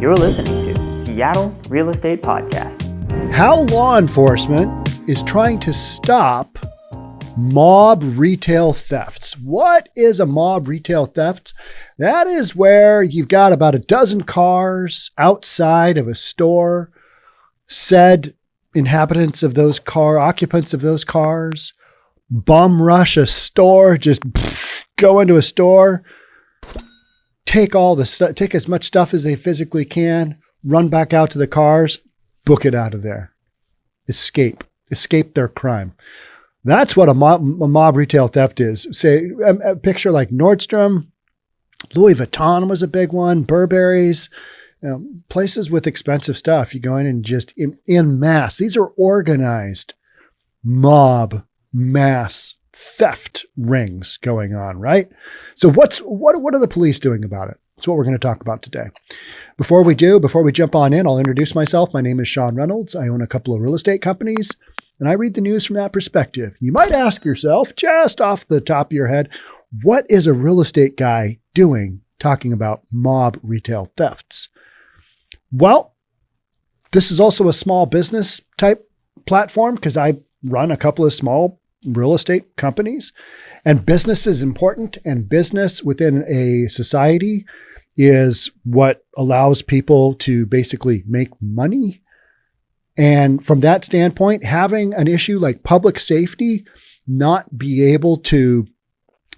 You're listening to Seattle Real Estate Podcast. How law enforcement is trying to stop mob retail thefts. What is a mob retail theft? That is where you've got about a dozen cars outside of a store. Said inhabitants of those occupants of those cars, bum rush a store, just go into a store, take all the stuff, take as much stuff as they physically can, run back out to the cars, book it out of there, escape their crime. That's what a mob retail theft is. Say a picture like Nordstrom, Louis Vuitton was a big one, Burberry's, places with expensive stuff. You go in and just in mass. These are organized mob mass theft rings going on, right? So what are the police doing about it? That's what we're going to talk about today. Before we jump on in, I'll introduce myself. My name is Sean Reynolds. I own a couple of real estate companies, and I read the news from that perspective. You might ask yourself, just off the top of your head, what is a real estate guy doing talking about mob retail thefts? Well, this is also a small business type platform because I run a couple of small real estate companies, and business is important, and business within a society is what allows people to basically make money. And from that standpoint, having an issue like public safety, not be able to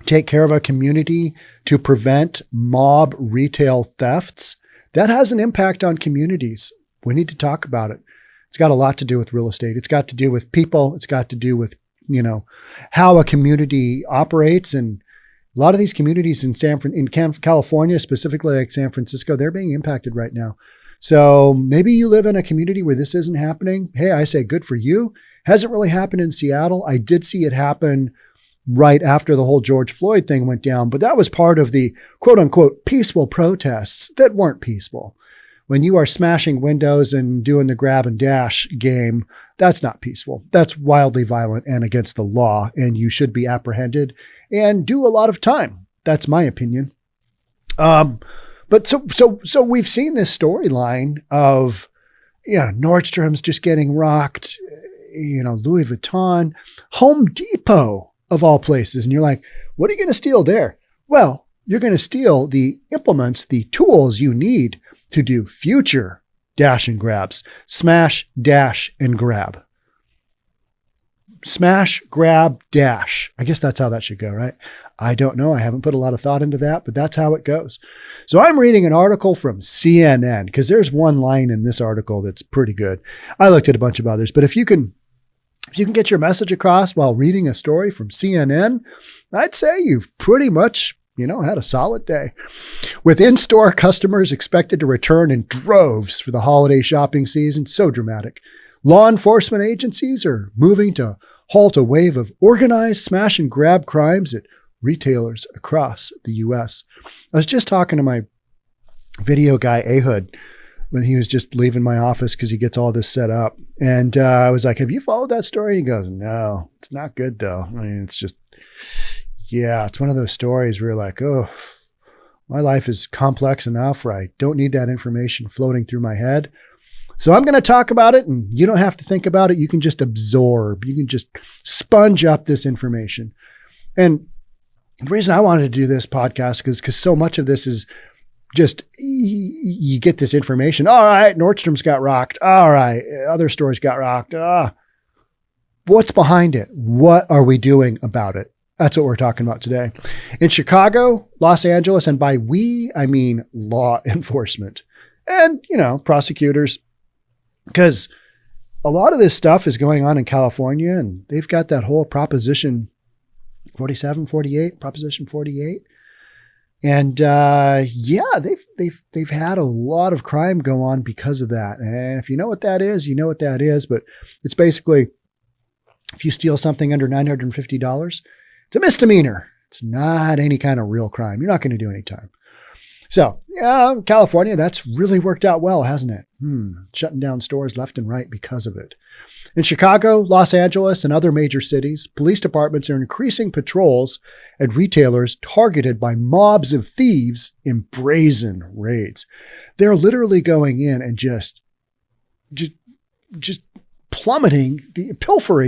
take care of a community to prevent mob retail thefts, that has an impact on communities. We need to talk about it. It's got a lot to do with real estate. It's got to do with people. It's got to do with, how a community operates. And a lot of these communities in California, specifically like San Francisco, they're being impacted right now. So maybe you live in a community where this isn't happening. Hey, I say good for you. Hasn't really happened in Seattle. I did see it happen right after the whole George Floyd thing went down, but that was part of the quote unquote peaceful protests that weren't peaceful. When you are smashing windows and doing the grab and dash game, that's not peaceful. That's wildly violent and against the law, and you should be apprehended and do a lot of time. That's my opinion. But so we've seen this storyline of, Nordstrom's just getting rocked, Louis Vuitton, Home Depot of all places. And you're like, what are you going to steal there? Well, you're going to steal the implements, the tools you need to do future dash and grabs. Smash, dash, and grab. Smash, grab, dash. I guess that's how that should go, right? I don't know. I haven't put a lot of thought into that, but that's how it goes. So I'm reading an article from CNN because there's one line in this article that's pretty good. I looked at a bunch of others, but if you can get your message across while reading a story from CNN, I'd say you've pretty much had a solid day. With in-store customers expected to return in droves for the holiday shopping season, so dramatic. Law enforcement agencies are moving to halt a wave of organized smash and grab crimes at retailers across the U.S. I was just talking to my video guy, Ehud, when he was just leaving my office because he gets all this set up. And I was like, have you followed that story? He goes, no, it's not good though. I mean, it's just... yeah, it's one of those stories where you're like, oh, my life is complex enough where I don't need that information floating through my head. So I'm going to talk about it, and you don't have to think about it. You can just absorb. You can just sponge up this information. And the reason I wanted to do this podcast is because so much of this is just you get this information. All right, Nordstrom's got rocked. All right, other stores got rocked. What's behind it? What are we doing about it? That's what we're talking about today. In Chicago, Los Angeles, and by we, I mean law enforcement and, prosecutors, because a lot of this stuff is going on in California, and they've got that whole Proposition 48. And they've had a lot of crime go on because of that. And if you know what that is, you know what that is. But it's basically, if you steal something under $950, it's a misdemeanor. It's not any kind of real crime. You're not going to do any time. So, yeah, California, that's really worked out well, hasn't it? Shutting down stores left and right because of it. In Chicago, Los Angeles, and other major cities, police departments are increasing patrols at retailers targeted by mobs of thieves in brazen raids. They're literally going in and just pilfering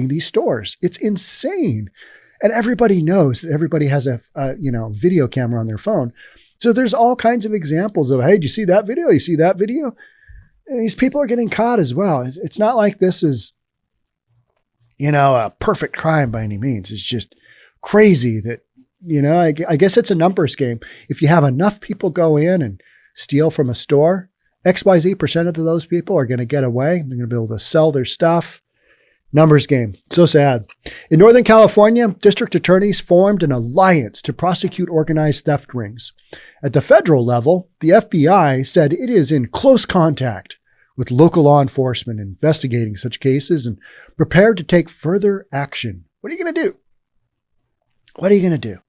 these stores. It's insane. And everybody knows that everybody has a video camera on their phone. So there's all kinds of examples of, hey, do you see that video? You see that video? And these people are getting caught as well. It's not like this is, a perfect crime by any means. It's just crazy that, I guess it's a numbers game. If you have enough people go in and steal from a store, XYZ% of those people are going to get away. They're going to be able to sell their stuff. Numbers game. So sad. In Northern California, district attorneys formed an alliance to prosecute organized theft rings. At the federal level, the FBI said it is in close contact with local law enforcement investigating such cases and prepared to take further action. What are you going to do? What are you going to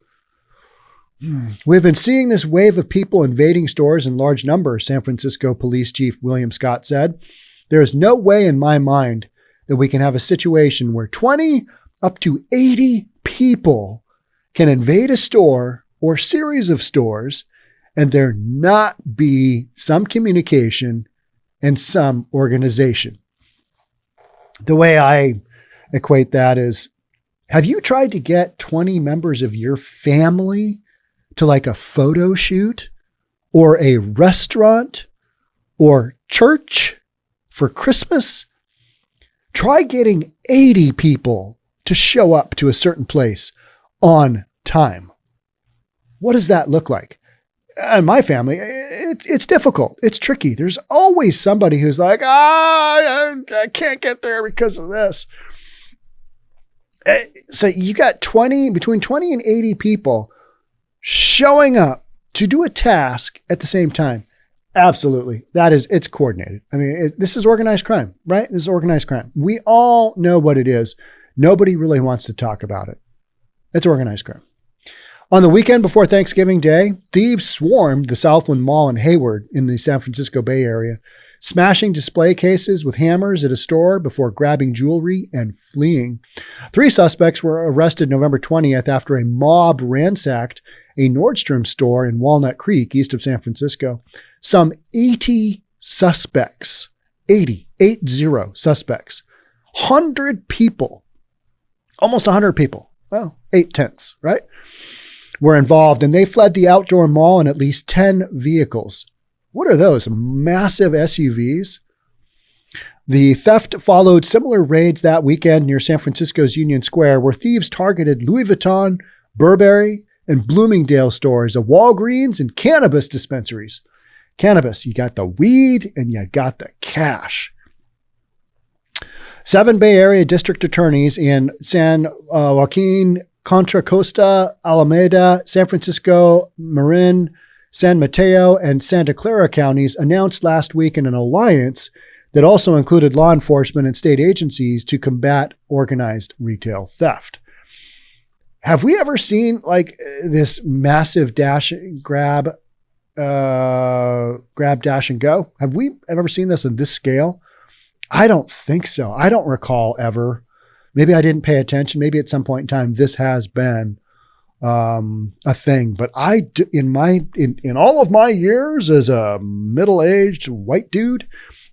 do? We've been seeing this wave of people invading stores in large numbers, San Francisco Police Chief William Scott said. There is no way in my mind that we can have a situation where 20 up to 80 people can invade a store or series of stores and there not be some communication and some organization. The way I equate that is, have you tried to get 20 members of your family to like a photo shoot or a restaurant or church for Christmas? Try getting 80 people to show up to a certain place on time. What does that look like? In my family, it's difficult. It's tricky. There's always somebody who's like, I can't get there because of this. So you got between 20 and 80 people showing up to do a task at the same time. Absolutely. It's coordinated. I mean, this is organized crime, right? This is organized crime. We all know what it is. Nobody really wants to talk about it. It's organized crime. On the weekend before Thanksgiving Day, thieves swarmed the Southland Mall in Hayward in the San Francisco Bay Area, smashing display cases with hammers at a store before grabbing jewelry and fleeing. 3 suspects were arrested November 20th after a mob ransacked a Nordstrom store in Walnut Creek, east of San Francisco. Some 80 suspects, 80 suspects, 100 people, almost 100 people, well, 8/10, right, were involved, and they fled the outdoor mall in at least 10 vehicles. What are those? Massive SUVs? The theft followed similar raids that weekend near San Francisco's Union Square, where thieves targeted Louis Vuitton, Burberry, and Bloomingdale stores, a Walgreens, and cannabis dispensaries. Cannabis, you got the weed and you got the cash. 7 Bay Area district attorneys in San Joaquin, Contra Costa, Alameda, San Francisco, Marin, San Mateo, and Santa Clara counties announced last week in an alliance that also included law enforcement and state agencies to combat organized retail theft. Have we ever seen like this massive grab, dash, and go? Have we ever seen this on this scale? I don't think so. I don't recall ever. Maybe I didn't pay attention. Maybe at some point in time, this has been a thing. But in all of my years as a middle-aged white dude,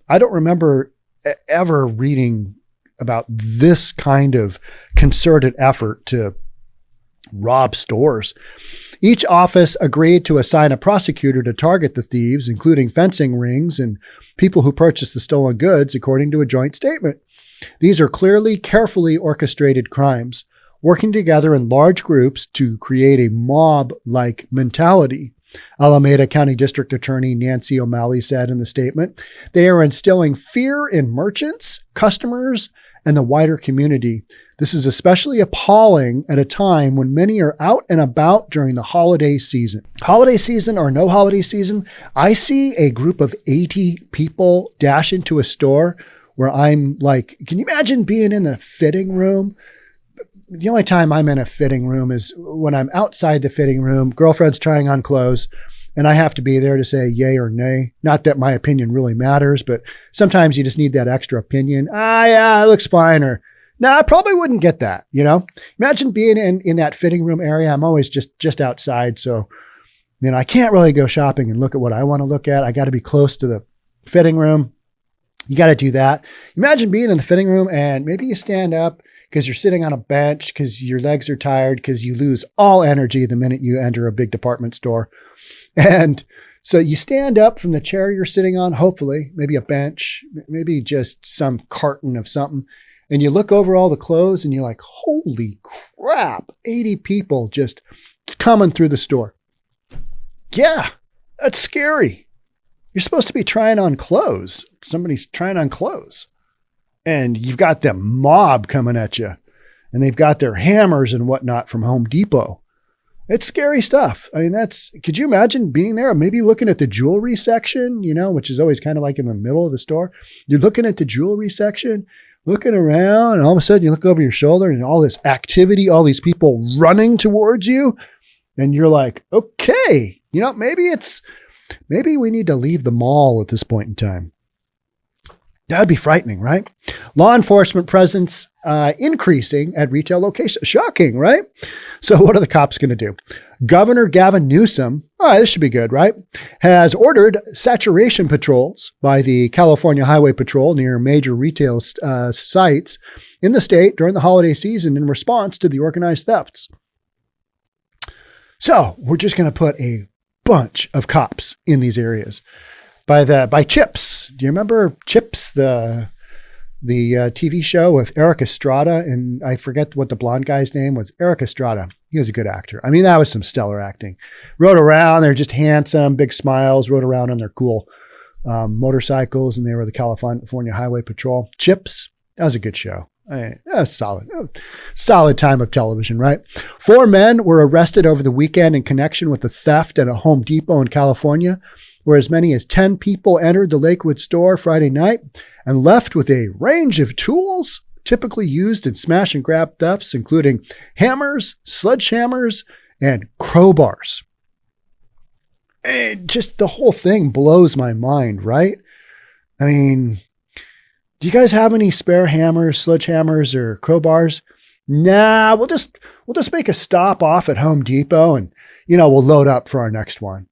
I don't remember ever reading about this kind of concerted effort to rob stores. Each office agreed to assign a prosecutor to target the thieves, including fencing rings and people who purchased the stolen goods, according to a joint statement. These are clearly, carefully orchestrated crimes, working together in large groups to create a mob-like mentality, Alameda County District Attorney Nancy O'Malley said in the statement. They are instilling fear in merchants, customers, and the wider community. This is especially appalling at a time when many are out and about during the holiday season. Holiday season or no holiday season, I see a group of 80 people dash into a store where I'm like, can you imagine being in the fitting room? The only time I'm in a fitting room is when I'm outside the fitting room, girlfriend's trying on clothes, and I have to be there to say yay or nay. Not that my opinion really matters, but sometimes you just need that extra opinion. Yeah, it looks fine. Or no, I probably wouldn't get that. Imagine being in that fitting room area. I'm always just outside. So, I can't really go shopping and look at what I want to look at. I got to be close to the fitting room. You got to do that. Imagine being in the fitting room and maybe you stand up because you're sitting on a bench because your legs are tired because you lose all energy the minute you enter a big department store. And so you stand up from the chair you're sitting on, hopefully, maybe a bench, maybe just some carton of something. And you look over all the clothes and you're like, holy crap, 80 people just coming through the store. Yeah, that's scary. You're supposed to be trying on clothes. Somebody's trying on clothes. And you've got the mob coming at you. And they've got their hammers and whatnot from Home Depot. It's scary stuff. I mean, could you imagine being there? Maybe looking at the jewelry section, which is always kind of like in the middle of the store. You're looking at the jewelry section, looking around, and all of a sudden you look over your shoulder and all this activity, all these people running towards you. And you're like, okay, maybe we need to leave the mall at this point in time. That'd be frightening, right? Law enforcement presence increasing at retail locations. Shocking, right? So what are the cops going to do? Governor Gavin Newsom, all right, this should be good, right? Has ordered saturation patrols by the California Highway Patrol near major retail sites in the state during the holiday season in response to the organized thefts. So we're just going to put a bunch of cops in these areas by Chips. Do you remember Chips, the TV show with Eric Estrada? And I forget what the blonde guy's name was. Eric Estrada. He was a good actor. I mean, that was some stellar acting. Rode around. They're just handsome, big smiles, rode around on their cool motorcycles. And they were the California Highway Patrol. Chips. That was a good show. That was solid. Solid time of television, right? 4 men were arrested over the weekend in connection with the theft at a Home Depot in California, where as many as 10 people entered the Lakewood store Friday night and left with a range of tools typically used in smash and grab thefts, including hammers, sledgehammers, and crowbars. And just the whole thing blows my mind, right? I mean, do you guys have any spare hammers, sledgehammers, or crowbars? Nah, we'll just make a stop off at Home Depot and, we'll load up for our next one.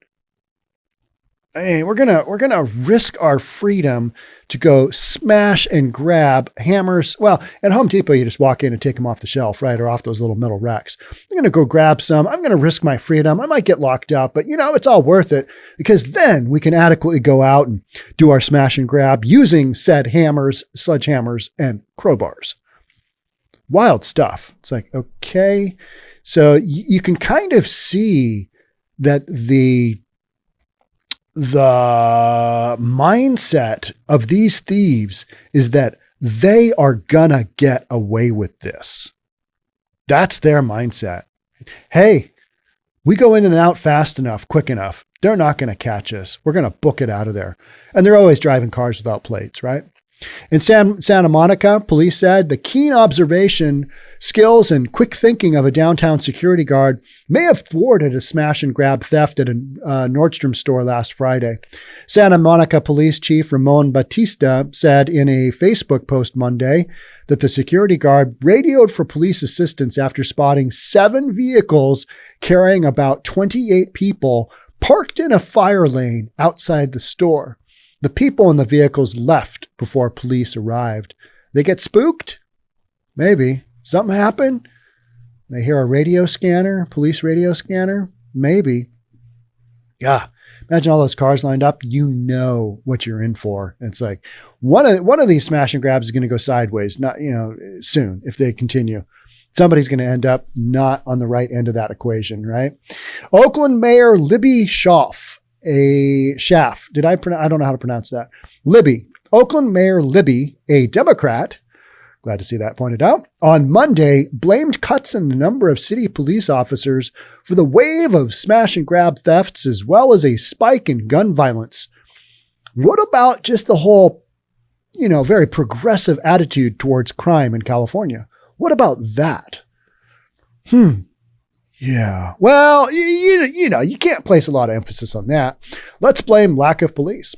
Hey, we're gonna risk our freedom to go smash and grab hammers. Well, at Home Depot, you just walk in and take them off the shelf, right? Or off those little metal racks. I'm going to go grab some. I'm going to risk my freedom. I might get locked up, but it's all worth it because then we can adequately go out and do our smash and grab using said hammers, sledgehammers, and crowbars. Wild stuff. It's like, okay. So you can kind of see that the mindset of these thieves is that they are gonna get away with this. That's their mindset. Hey, we go in and out fast enough, quick enough. They're not going to catch us. We're going to book it out of there. And they're always driving cars without plates, right? In Santa Monica, police said the keen observation, skills, and quick thinking of a downtown security guard may have thwarted a smash and grab theft at a Nordstrom store last Friday. Santa Monica Police Chief Ramon Batista said in a Facebook post Monday that the security guard radioed for police assistance after spotting 7 vehicles carrying about 28 people parked in a fire lane outside the store. The people in the vehicles left before police arrived. They get spooked? Maybe. Something happened? They hear a radio scanner, police radio scanner? Maybe. Yeah. Imagine all those cars lined up. You know what you're in for. And it's like one of these smash and grabs is going to go sideways, not, soon if they continue. Somebody's going to end up not on the right end of that equation, right? Oakland Mayor Libby Schaaf. I don't know how to pronounce that. Oakland Mayor Libby, a Democrat, glad to see that pointed out, on Monday blamed cuts in the number of city police officers for the wave of smash and grab thefts, as well as a spike in gun violence. What about just the whole, very progressive attitude towards crime in California? What about that? Yeah. Well, you can't place a lot of emphasis on that. Let's blame lack of police.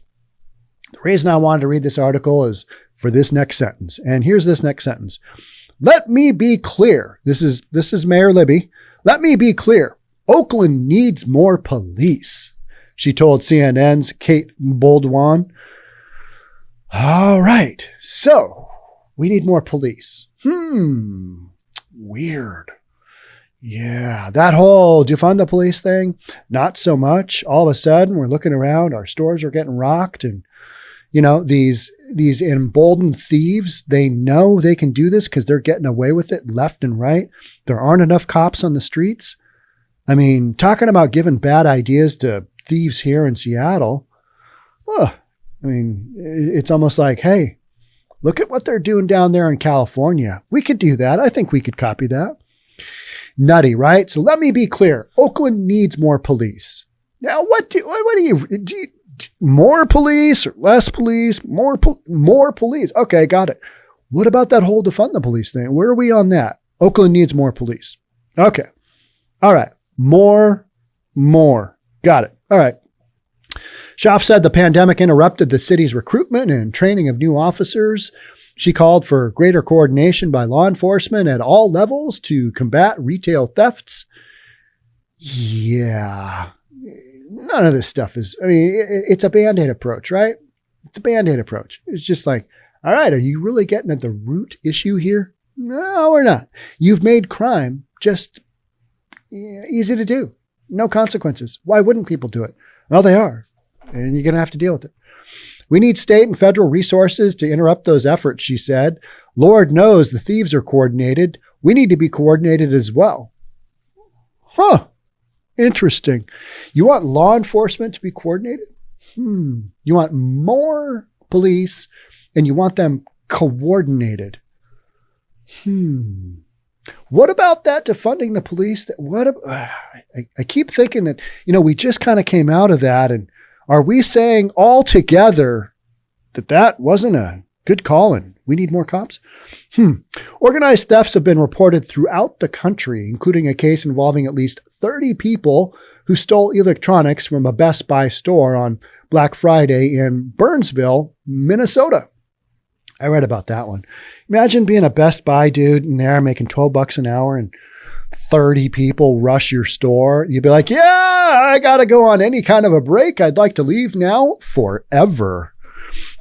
The reason I wanted to read this article is for this next sentence. And here's this next sentence. Let me be clear. This is Mayor Libby. Let me be clear. Oakland needs more police, she told CNN's Kate Bolduan. All right. So we need more police. Weird. Yeah, that whole defund the police thing, not so much. All of a sudden, we're looking around, our stores are getting rocked, and these emboldened thieves, they know they can do this because they're getting away with it left and right. There aren't enough cops on the streets. I mean, talking about giving bad ideas to thieves here in Seattle, it's almost like, hey, look at what they're doing down there in California. We could do that. I think we could copy that. Nutty, right? So let me be clear. Oakland needs more police. Now, what do you more police or less police? More police. Okay, got it. What about that whole defund the police thing? Where are we on that? Oakland needs more police. Okay. All right. More. Got it. All right. Schaaf said the pandemic interrupted the city's recruitment and training of new officers. She called for greater coordination by law enforcement at all levels to combat retail thefts. Yeah. None of this stuff it's a Band-Aid approach, right? It's a Band-Aid approach. It's just like, all right, are you really getting at the root issue here? No, we're not. You've made crime just easy to do. No consequences. Why wouldn't people do it? Well, they are. And you're going to have to deal with it. We need state and federal resources to interrupt those efforts, she said. Lord knows the thieves are coordinated. We need to be coordinated as well. Interesting. You want law enforcement to be coordinated? You want more police and you want them coordinated. What about that defunding the police? I keep thinking that, we just kind of came out of that, and are we saying all together that wasn't a good call and we need more cops? Organized thefts have been reported throughout the country, including a case involving at least 30 people who stole electronics from a Best Buy store on Black Friday in Burnsville, Minnesota. I read about that one. Imagine being a Best Buy dude in there making $12 an hour and 30 people rush your store. You'd be like, yeah, I got to go on any kind of a break. I'd like to leave now forever.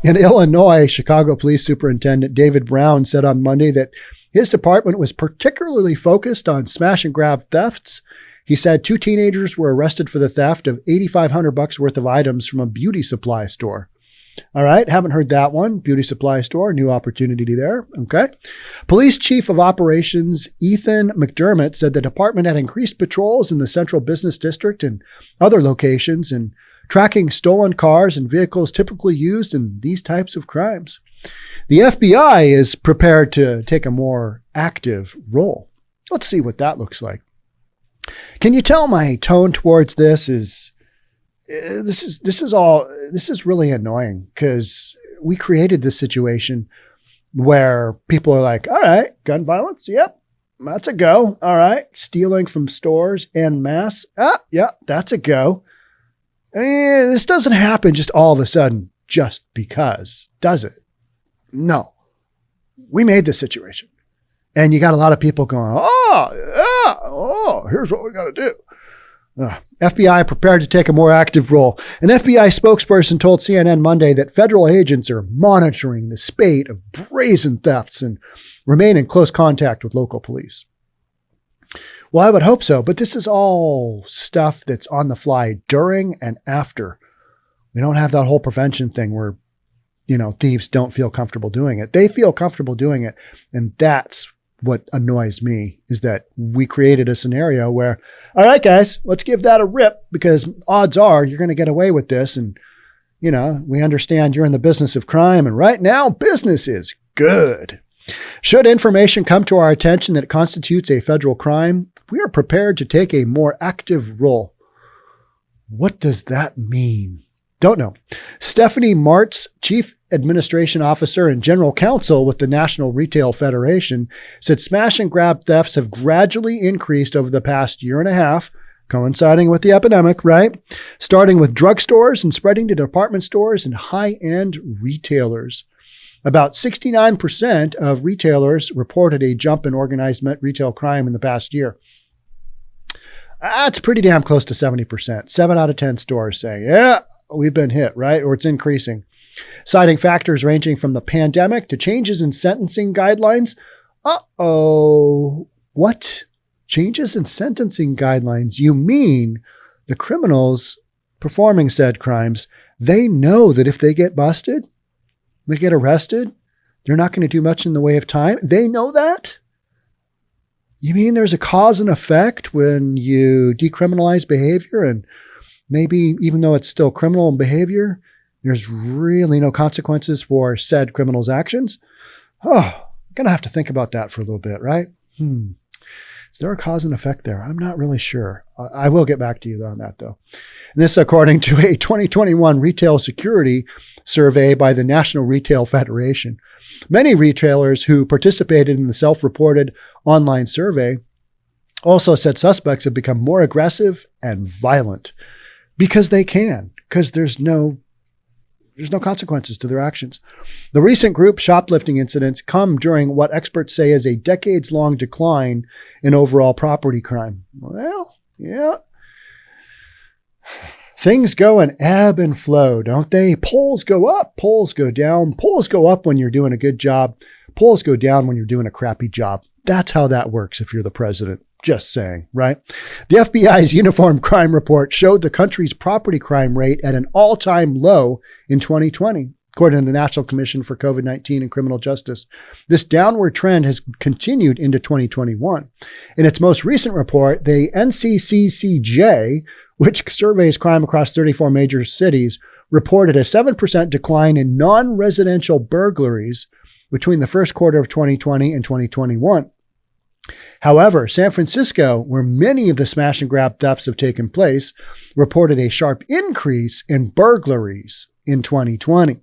In Illinois, Chicago Police Superintendent David Brown said on Monday that his department was particularly focused on smash and grab thefts. He said 2 teenagers were arrested for the theft of $8,500 worth of items from a beauty supply store. All right. Haven't heard that one. Beauty supply store. New opportunity there. Okay. Police Chief of Operations Ethan McDermott said the department had increased patrols in the Central Business District and other locations and tracking stolen cars and vehicles typically used in these types of crimes. The FBI is prepared to take a more active role. Let's see what that looks like. Can you tell my tone towards this is really annoying because we created this situation where people are like, all right, gun violence. Yep. That's a go. All right. Stealing from stores en masse. Yeah, that's a go. This doesn't happen just all of a sudden, just because, does it? No, we made this situation. And you got a lot of people going, here's what we got to do. FBI prepared to take a more active role. An FBI spokesperson told CNN Monday that federal agents are monitoring the spate of brazen thefts and remain in close contact with local police. Well, I would hope so, but this is all stuff that's on the fly during and after. We don't have that whole prevention thing where, thieves don't feel comfortable doing it. They feel comfortable doing it, and that's what annoys me, is that we created a scenario where, all right, guys, let's give that a rip because odds are you're going to get away with this. And, we understand you're in the business of crime. And right now, business is good. Should information come to our attention that constitutes a federal crime, we are prepared to take a more active role. What does that mean? Don't know. Stephanie Martz, Chief Administration Officer and General Counsel with the National Retail Federation, said smash and grab thefts have gradually increased over the past year and a half, coinciding with the epidemic, right? Starting with drugstores and spreading to department stores and high-end retailers. About 69% of retailers reported a jump in organized retail crime in the past year. That's pretty damn close to 70%. 7 out of 10 stores say, yeah, we've been hit, right? Or it's increasing. Citing factors ranging from the pandemic to changes in sentencing guidelines. What? Changes in sentencing guidelines? You mean the criminals performing said crimes, they know that if they get busted, they get arrested, they're not going to do much in the way of time? They know that? You mean there's a cause and effect when you decriminalize behavior, and maybe even though it's still criminal behavior, there's really no consequences for said criminal's actions? Oh, I'm going to have to think about that for a little bit, right? Is there a cause and effect there? I'm not really sure. I will get back to you on that, though. And this, according to a 2021 retail security survey by the National Retail Federation. Many retailers who participated in the self-reported online survey also said suspects have become more aggressive and violent because they can, because there's no consequences to their actions. The recent group shoplifting incidents come during what experts say is a decades-long decline in overall property crime. Well, yeah. Things go and ebb and flow, don't they? Polls go up, polls go down. Polls go up when you're doing a good job. Polls go down when you're doing a crappy job. That's how that works if you're the president. Just saying, right? The FBI's Uniform Crime Report showed the country's property crime rate at an all-time low in 2020, according to the National Commission for COVID-19 and Criminal Justice. This downward trend has continued into 2021. In its most recent report, the NCCCJ, which surveys crime across 34 major cities, reported a 7% decline in non-residential burglaries between the first quarter of 2020 and 2021. However, San Francisco, where many of the smash and grab thefts have taken place, reported a sharp increase in burglaries in 2020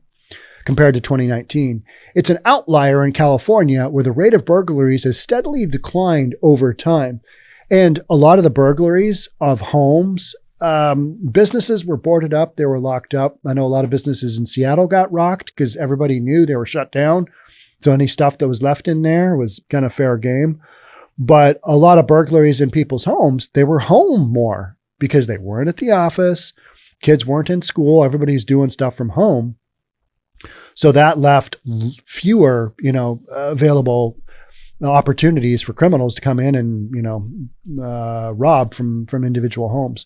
compared to 2019. It's an outlier in California, where the rate of burglaries has steadily declined over time. And a lot of the burglaries of homes, businesses were boarded up, they were locked up. I know a lot of businesses in Seattle got rocked because everybody knew they were shut down. So any stuff that was left in there was kind of fair game. But a lot of burglaries in people's homes, they were home more because they weren't at the office. Kids weren't in school. Everybody's doing stuff from home. So that left fewer, available opportunities for criminals to come in and, rob from individual homes.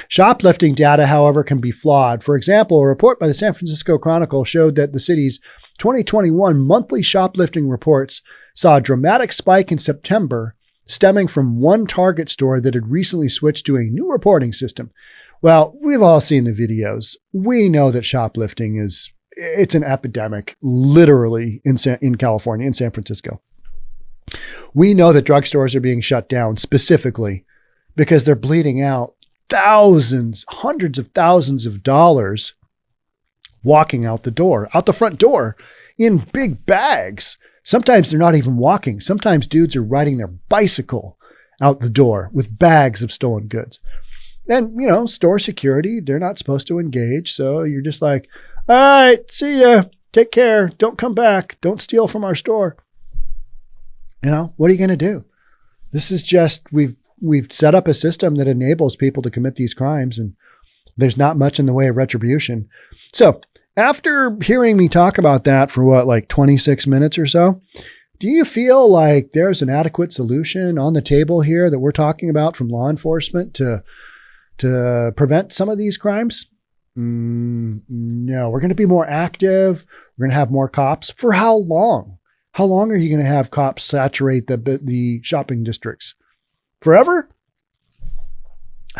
Shoplifting data, however, can be flawed. For example, a report by the San Francisco Chronicle showed that the city's 2021 monthly shoplifting reports saw a dramatic spike in September, stemming from one Target store that had recently switched to a new reporting system. Well, we've all seen the videos. We know that shoplifting it's an epidemic, literally in California, in San Francisco. We know that drugstores are being shut down specifically because they're bleeding out thousands, hundreds of thousands of dollars walking out the front door in big bags. Sometimes they're not even walking. Sometimes dudes are riding their bicycle out the door with bags of stolen goods. And, store security, they're not supposed to engage. So you're just like, all right, see ya. Take care. Don't come back. Don't steal from our store. What are you going to do? This is just, we've set up a system that enables people to commit these crimes, and there's not much in the way of retribution. So after hearing me talk about that for 26 minutes or so, do you feel like there's an adequate solution on the table here that we're talking about from law enforcement to prevent some of these crimes? No, we're going to be more active. We're going to have more cops. For how long? How long are you going to have cops saturate the shopping districts? Forever?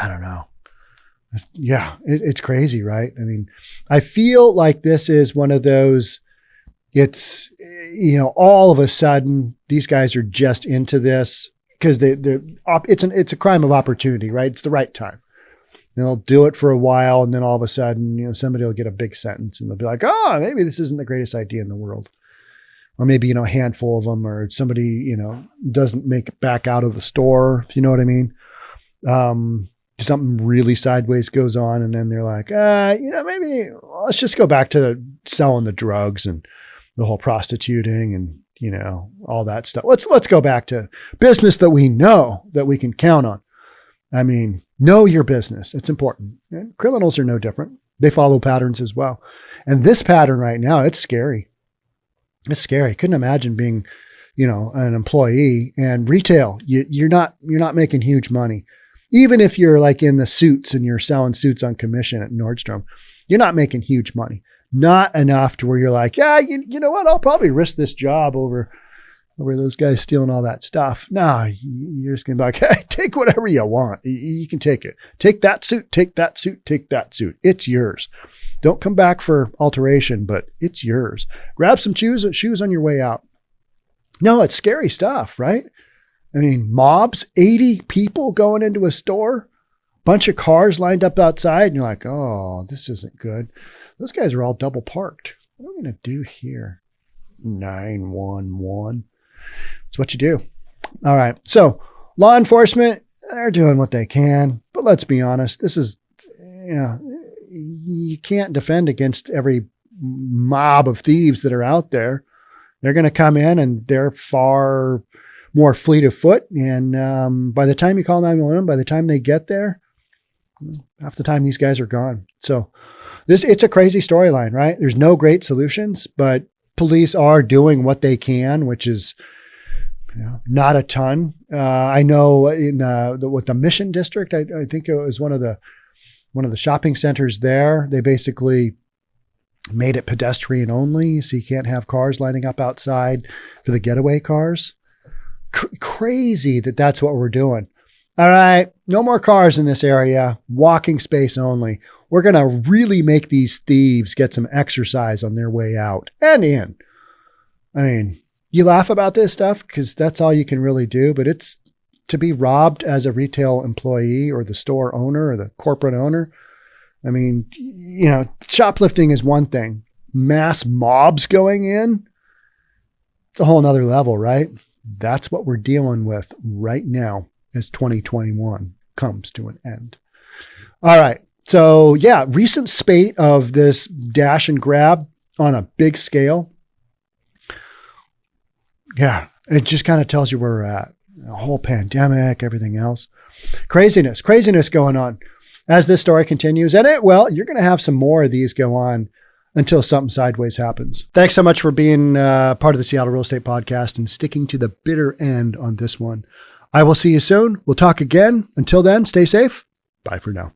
I don't know. It's crazy, right? I mean, I feel like this is one of those, it's, all of a sudden these guys are just into this because it's a crime of opportunity, right? It's the right time. And they'll do it for a while, and then all of a sudden, somebody will get a big sentence, and they'll be like, "Oh, maybe this isn't the greatest idea in the world." Or maybe, a handful of them, or somebody, doesn't make it back out of the store, if you know what I mean. Something really sideways goes on, and then they're like, maybe let's just go back to selling the drugs and the whole prostituting and, all that stuff. Let's go back to business that we know that we can count on. I mean, know your business. It's important. And criminals are no different. They follow patterns as well. And this pattern right now, it's scary. It's scary. Couldn't imagine being, an employee and retail. You're not making huge money. Even if you're like in the suits and you're selling suits on commission at Nordstrom, you're not making huge money. Not enough to where you're like, yeah, you know what? I'll probably risk this job over those guys stealing all that stuff. No, you're just going to be like, hey, take whatever you want. You can take it. Take that suit, take that suit, take that suit. It's yours. Don't come back for alteration, but it's yours. Grab some shoes on your way out. No, it's scary stuff, right? I mean, mobs, 80 people going into a store, bunch of cars lined up outside, and you're like, oh, this isn't good. Those guys are all double parked. What are we going to do here? 911. That's what you do. All right. So law enforcement, they're doing what they can, but let's be honest. This is, you can't defend against every mob of thieves that are out there. They're going to come in and they're far more fleet of foot. And by the time you call 911, by the time they get there, half the time these guys are gone. So it's a crazy storyline, right? There's no great solutions, but police are doing what they can, which is not a ton. I know in the Mission District, I think it was one of the shopping centers there. They basically made it pedestrian only, so you can't have cars lining up outside for the getaway cars. Crazy that's what we're doing. All right, no more cars in this area. Walking space only. We're going to really make these thieves get some exercise on their way out and in. I mean, you laugh about this stuff because that's all you can really do, but it's to be robbed as a retail employee or the store owner or the corporate owner. I mean, shoplifting is one thing. Mass mobs going in, it's a whole nother level, right? That's what we're dealing with right now as 2021 comes to an end. All right. So yeah, recent spate of this dash and grab on a big scale. Yeah, it just kind of tells you where we're at. The whole pandemic, everything else. Craziness going on as this story continues. And you're going to have some more of these go on until something sideways happens. Thanks so much for being part of the Seattle Real Estate Podcast and sticking to the bitter end on this one. I will see you soon. We'll talk again. Until then, stay safe. Bye for now.